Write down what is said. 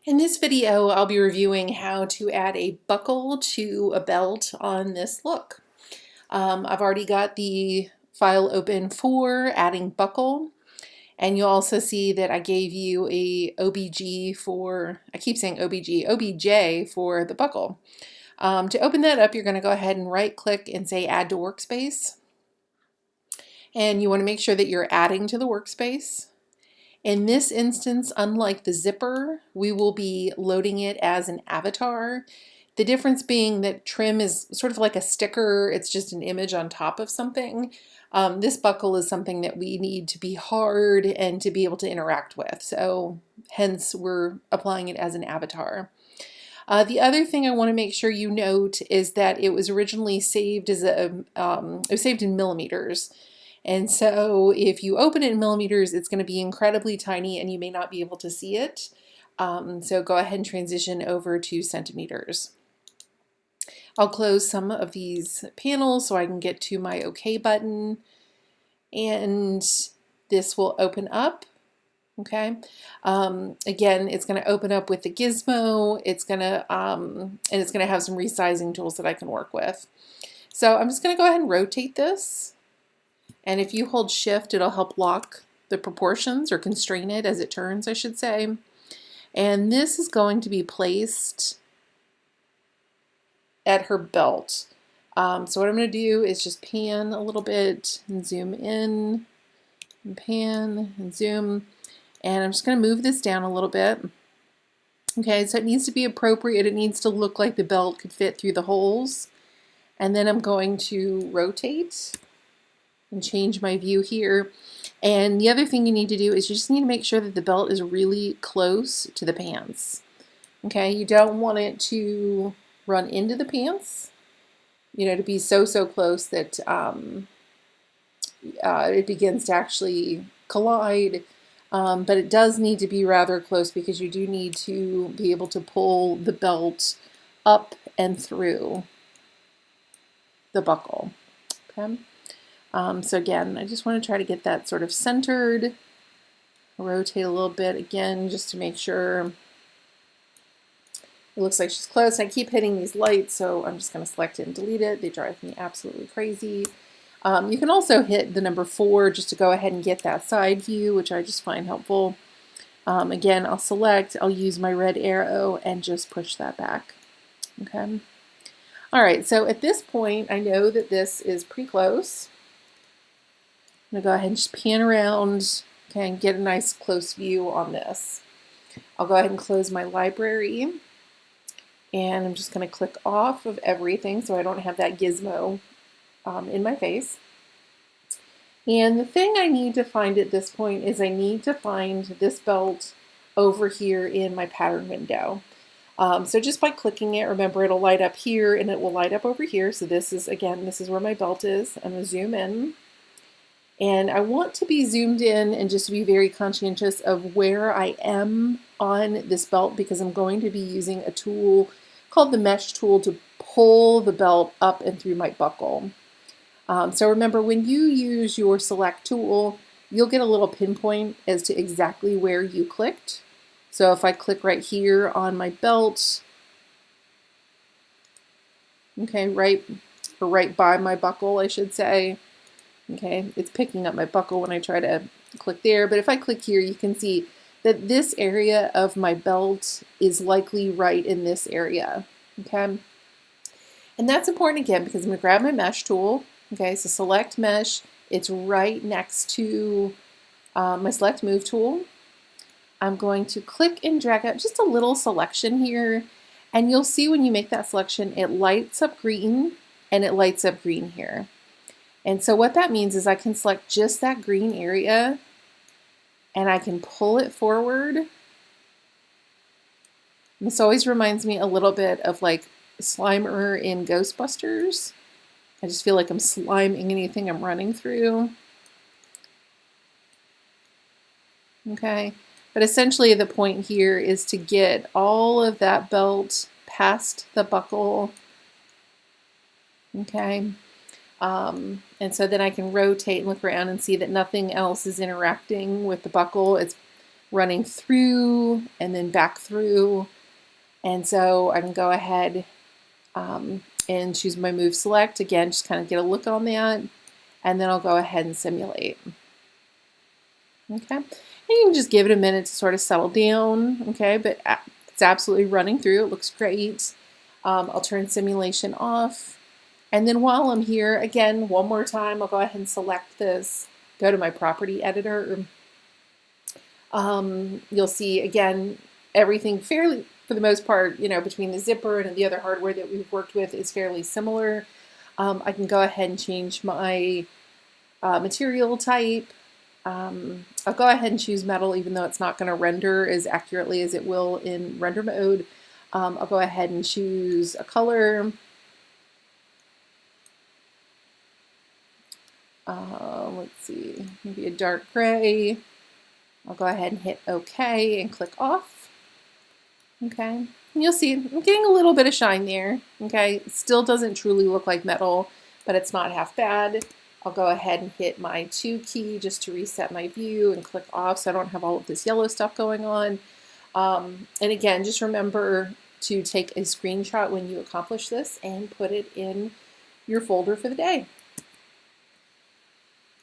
In this video, I'll be reviewing how to add a buckle to a belt on this look. I've already got the file open for adding buckle, and you'll also see that I gave you a OBG for, I keep saying OBG, OBJ for the buckle. To open that up, you're going to go ahead and right click and say add to workspace. And you want to make sure that you're adding to the workspace. In this instance, unlike the zipper, we will be loading it as an avatar. The difference being that trim is sort of like a sticker, it's just an image on top of something. This buckle is something that we need to be hard and to be able to interact with, so hence we're applying it as an avatar. The other thing I want to make sure you note is that it was originally saved as it was saved in millimeters. And so if you open it in millimeters, it's going to be incredibly tiny and you may not be able to see it. So go ahead and transition over to centimeters. I'll close some of these panels so I can get to my OK button. And this will open up. Okay. Again, it's going to open up with the gizmo. It's going to and it's going to have some resizing tools that I can work with. So I'm just going to go ahead and rotate this. And if you hold shift, it'll help lock the proportions or constrain it as it turns, I should say. And this is going to be placed at her belt. So what I'm going to do is just pan a little bit and zoom in, and pan and zoom. And I'm just going to move this down a little bit. Okay, so it needs to be appropriate. It needs to look like the belt could fit through the holes. And then I'm going to rotate and change my view here. And the other thing you need to do is you just need to make sure that the belt is really close to the pants. Okay, you don't want it to run into the pants, you know, to be so close that it begins to actually collide. But it does need to be rather close because you do need to be able to pull the belt up and through the buckle. Okay. So again, I just want to try to get that sort of centered. Rotate a little bit again just to make sure it looks like she's close. I keep hitting these lights, so I'm just going to select it and delete it. They drive me absolutely crazy. You can also hit the number 4 just to go ahead and get that side view, which I just find helpful. Again, I'll select, I'll use my red arrow and just push that back. Okay. All right, so at this point, I know that this is pretty close. I'm going to go ahead and just pan around, okay, and get a nice close view on this. I'll go ahead and close my library, and I'm just going to click off of everything so I don't have that gizmo in my face. And the thing I need to find at this point is I need to find this belt over here in my pattern window. So just by clicking it, remember it'll light up here and it will light up over here. So this is, again, this is where my belt is. I'm going to zoom in. And I want to be zoomed in and just to be very conscientious of where I am on this belt because I'm going to be using a tool called the mesh tool to pull the belt up and through my buckle. So remember, when you use your select tool, you'll get a little pinpoint as to exactly where you clicked. So if I click right here on my belt, okay, right by my buckle, I should say. Okay, it's picking up my buckle when I try to click there, but if I click here, you can see that this area of my belt is likely right in this area. Okay, and that's important again because I'm going to grab my mesh tool. Okay, so select mesh. It's right next to my select move tool. I'm going to click and drag out just a little selection here, and you'll see when you make that selection, it lights up green and it lights up green here. And so what that means is I can select just that green area and I can pull it forward. This always reminds me a little bit of like Slimer in Ghostbusters. I just feel like I'm sliming anything I'm running through. Okay, but essentially the point here is to get all of that belt past the buckle. Okay. And so then I can rotate and look around and see that nothing else is interacting with the buckle. It's running through and then back through. And so I can go ahead and choose my move select. Again, just kind of get a look on that. And then I'll go ahead and simulate. Okay, and you can just give it a minute to sort of settle down. Okay, but it's absolutely running through. It looks great. I'll turn simulation off. And then while I'm here, again, one more time, I'll go ahead and select this, go to my property editor. You'll see, again, everything fairly, for the most part, you know, between the zipper and the other hardware that we've worked with is fairly similar. I can go ahead and change my material type. I'll go ahead and choose metal, even though it's not going to render as accurately as it will in render mode. I'll go ahead and choose a color. Let's see, maybe a dark gray. I'll go ahead and hit OK and click off. Okay, and you'll see I'm getting a little bit of shine there. Okay, it still doesn't truly look like metal, but it's not half bad. I'll go ahead and hit my 2 key just to reset my view and click off so I don't have all of this yellow stuff going on. And again, just remember to take a screenshot when you accomplish this and put it in your folder for the day.